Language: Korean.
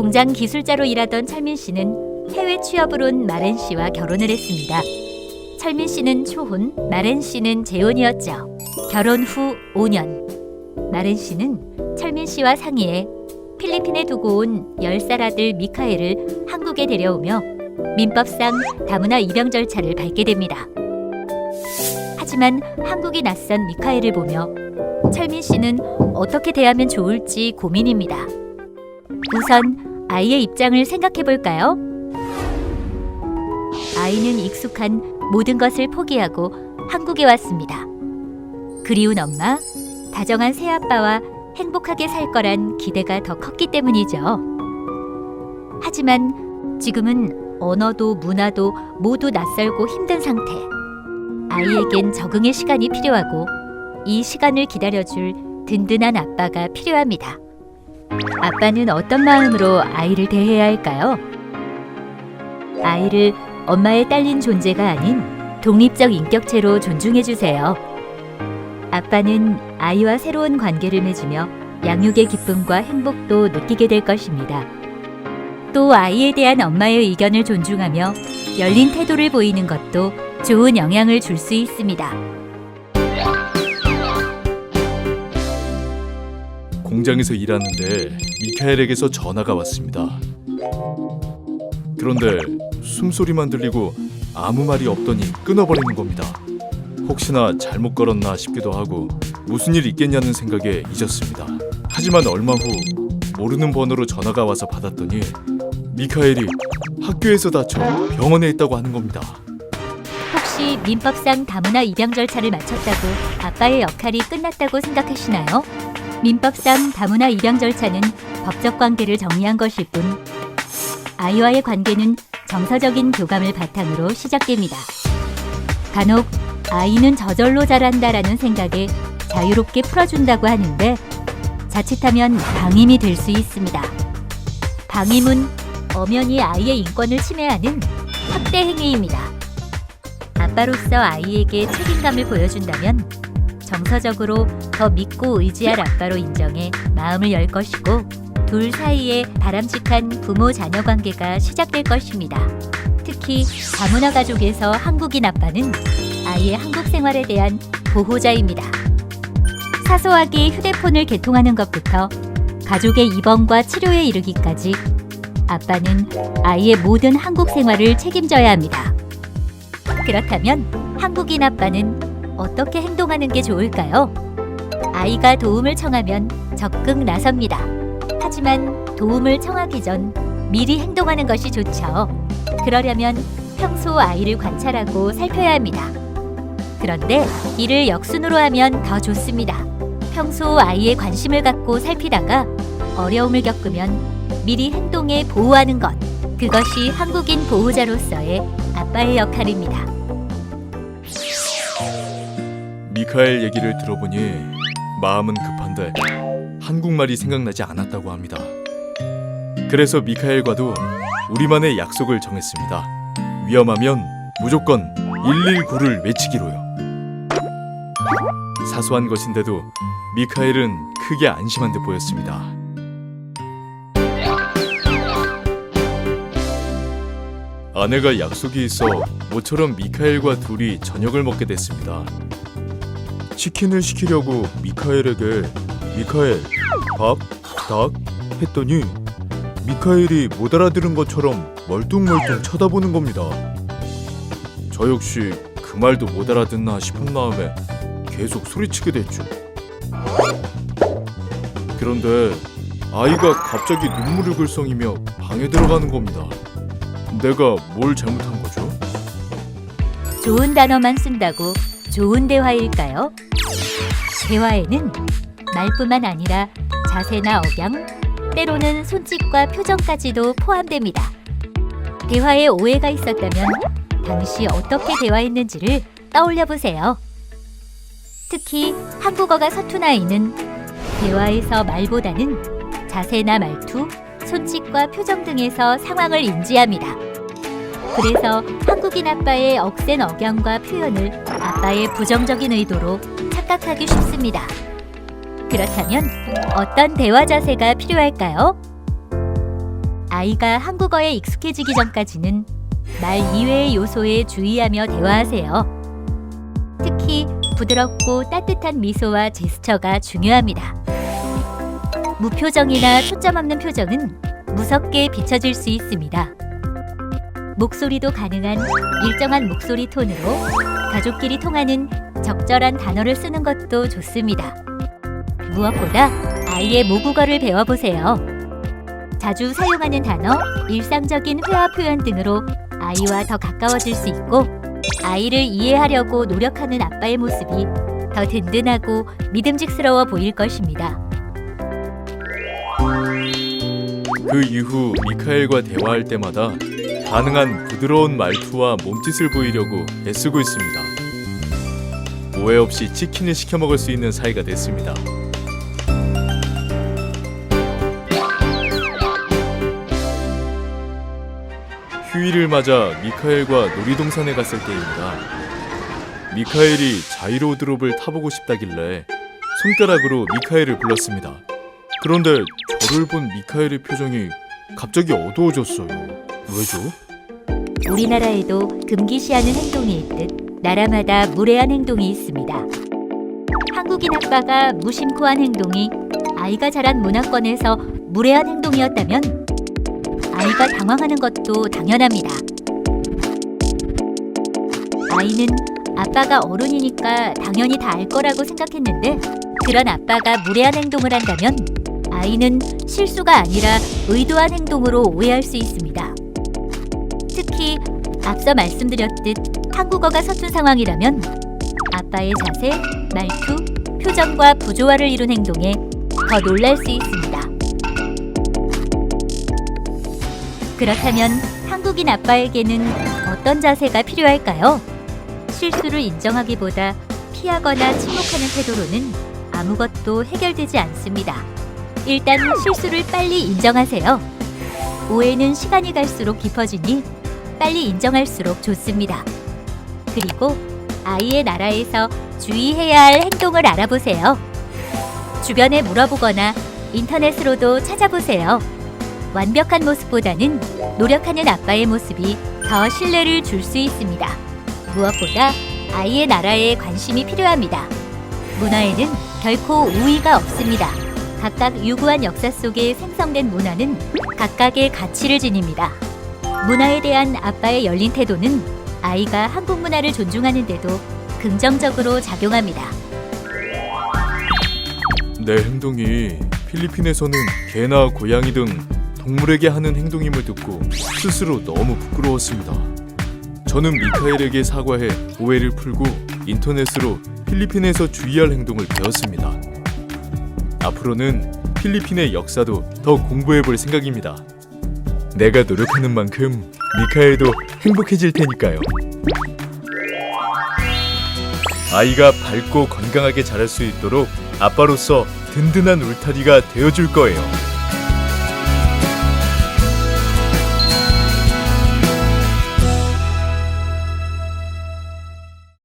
공장 기술자로 일하던 철민 씨는 해외 취업을 온 마렌 씨와 결혼을 했습니다. 철민 씨는 초혼, 마렌 씨는 재혼이었죠. 결혼 후 5년, 마렌 씨는 철민 씨와 상의해 필리핀에 두고 온 10살 아들 미카엘을 한국에 데려오며 민법상 다문화 입양 절차를 밟게 됩니다. 하지만 한국이 낯선 미카엘을 보며 철민 씨는 어떻게 대하면 좋을지 고민입니다. 우선 아이의 입장을 생각해 볼까요? 아이는 익숙한 모든 것을 포기하고 한국에 왔습니다. 그리운 엄마, 다정한 새아빠와 행복하게 살 거란 기대가 더 컸기 때문이죠. 하지만 지금은 언어도 문화도 모두 낯설고 힘든 상태. 아이에겐 적응의 시간이 필요하고 이 시간을 기다려줄 든든한 아빠가 필요합니다. 아빠는 어떤 마음으로 아이를 대해야 할까요? 아이를 엄마의 딸린 존재가 아닌 독립적 인격체로 존중해 주세요. 아빠는 아이와 새로운 관계를 맺으며 양육의 기쁨과 행복도 느끼게 될 것입니다. 또 아이에 대한 엄마의 의견을 존중하며 열린 태도를 보이는 것도 좋은 영향을 줄 수 있습니다. 공장에서 일하는데 미카엘에게서 전화가 왔습니다. 그런데 숨소리만 들리고 아무 말이 없더니 끊어버리는 겁니다. 혹시나 잘못 걸었나 싶기도 하고 무슨 일 있겠냐는 생각에 잊었습니다. 하지만 얼마 후 모르는 번호로 전화가 와서 받았더니 미카엘이 학교에서 다쳐 병원에 있다고 하는 겁니다. 혹시 민법상 다문화 입양 절차를 마쳤다고 아빠의 역할이 끝났다고 생각하시나요? 민법상 다문화 입양 절차는 법적 관계를 정리한 것일 뿐 아이와의 관계는 정서적인 교감을 바탕으로 시작됩니다. 간혹 아이는 저절로 자란다라는 생각에 자유롭게 풀어준다고 하는데 자칫하면 방임이 될 수 있습니다. 방임은 엄연히 아이의 인권을 침해하는 학대 행위입니다. 아빠로서 아이에게 책임감을 보여준다면 정서적으로 더 믿고 의지할 아빠로 인정해 마음을 열 것이고 둘 사이에 바람직한 부모-자녀 관계가 시작될 것입니다. 특히 다문화 가족에서 한국인 아빠는 아이의 한국 생활에 대한 보호자입니다. 사소하게 휴대폰을 개통하는 것부터 가족의 입원과 치료에 이르기까지 아빠는 아이의 모든 한국 생활을 책임져야 합니다. 그렇다면 한국인 아빠는 어떻게 행동하는 게 좋을까요? 아이가 도움을 청하면 적극 나섭니다. 하지만 도움을 청하기 전 미리 행동하는 것이 좋죠. 그러려면 평소 아이를 관찰하고 살펴야 합니다. 그런데 이를 역순으로 하면 더 좋습니다. 평소 아이의 관심을 갖고 살피다가 어려움을 겪으면 미리 행동해 보호하는 것. 그것이 한국인 보호자로서의 아빠의 역할입니다. 미카엘 얘기를 들어보니 마음은 급한데 한국말이 생각나지 않았다고 합니다. 그래서 미카엘과도 우리만의 약속을 정했습니다. 위험하면 무조건 119를 외치기로요. 사소한 것인데도 미카엘은 크게 안심한 듯 보였습니다. 아내가 약속이 있어 모처럼 미카엘과 둘이 저녁을 먹게 됐습니다. 치킨을 시키려고 미카엘에게 미카엘, 밥, 닭 했더니 미카엘이 못 알아들은 것처럼 멀뚱멀뚱 쳐다보는 겁니다. 저 역시 그 말도 못 알아듣나 싶은 마음에 계속 소리치게 됐죠. 그런데 아이가 갑자기 눈물을 글썽이며 방에 들어가는 겁니다. 내가 뭘 잘못한 거죠? 좋은 단어만 쓴다고 좋은 대화일까요? 대화에는 말뿐만 아니라 자세나 억양, 때로는 손짓과 표정까지도 포함됩니다. 대화에 오해가 있었다면 당시 어떻게 대화했는지를 떠올려 보세요. 특히 한국어가 서툰 아이는 대화에서 말보다는 자세나 말투, 손짓과 표정 등에서 상황을 인지합니다. 그래서 한국인 아빠의 억센 억양과 표현을 아빠의 부정적인 의도로 착각하기 쉽습니다. 그렇다면 어떤 대화 자세가 필요할까요? 아이가 한국어에 익숙해지기 전까지는 말 이외의 요소에 주의하며 대화하세요. 특히 부드럽고 따뜻한 미소와 제스처가 중요합니다. 무표정이나 초점 없는 표정은 무섭게 비춰질 수 있습니다. 목소리도 가능한 일정한 목소리 톤으로 가족끼리 통하는 적절한 단어를 쓰는 것도 좋습니다. 무엇보다 아이의 모국어를 배워보세요. 자주 사용하는 단어, 일상적인 회화 표현 등으로 아이와 더 가까워질 수 있고 아이를 이해하려고 노력하는 아빠의 모습이 더 든든하고 믿음직스러워 보일 것입니다. 그 이후 미카엘과 대화할 때마다 가능한 부드러운 말투와 몸짓을 보이려고 애쓰고 있습니다. 오해 없이 치킨을 시켜 먹을 수 있는 사이가 됐습니다. 휴일을 맞아 미카엘과 놀이동산에 갔을 때입니다. 미카엘이 자이로드롭을 타보고 싶다길래 손가락으로 미카엘을 불렀습니다. 그런데 저를 본 미카엘의 표정이 갑자기 어두워졌어요. 왜죠? 우리나라에도 금기시하는 행동이 있듯 나라마다 무례한 행동이 있습니다. 한국인 아빠가 무심코한 행동이 아이가 자란 문화권에서 무례한 행동이었다면 아이가 당황하는 것도 당연합니다. 아이는 아빠가 어른이니까 당연히 다 알 거라고 생각했는데 그런 아빠가 무례한 행동을 한다면 아이는 실수가 아니라 의도한 행동으로 오해할 수 있습니다. 특히 앞서 말씀드렸듯 한국어가 서툰 상황이라면 아빠의 자세, 말투, 표정과 부조화를 이룬 행동에 더 놀랄 수 있습니다. 그렇다면 한국인 아빠에게는 어떤 자세가 필요할까요? 실수를 인정하기보다 피하거나 침묵하는 태도로는 아무것도 해결되지 않습니다. 일단 실수를 빨리 인정하세요. 오해는 시간이 갈수록 깊어지니 빨리 인정할수록 좋습니다. 그리고 아이의 나라에서 주의해야 할 행동을 알아보세요. 주변에 물어보거나 인터넷으로도 찾아보세요. 완벽한 모습보다는 노력하는 아빠의 모습이 더 신뢰를 줄 수 있습니다. 무엇보다 아이의 나라에 관심이 필요합니다. 문화에는 결코 우위가 없습니다. 각각 유구한 역사 속에 생성된 문화는 각각의 가치를 지닙니다. 문화에 대한 아빠의 열린 태도는 아이가 한국 문화를 존중하는 데도 긍정적으로 작용합니다. 내 행동이 필리핀에서는 개나 고양이 등 동물에게 하는 행동임을 듣고 스스로 너무 부끄러웠습니다. 저는 미카엘에게 사과해 오해를 풀고 인터넷으로 필리핀에서 주의할 행동을 배웠습니다. 앞으로는 필리핀의 역사도 더 공부해 볼 생각입니다. 내가 노력하는 만큼 미카엘도 행복해질 테니까요. 아이가 밝고 건강하게 자랄 수 있도록 아빠로서 든든한 울타리가 되어줄 거예요.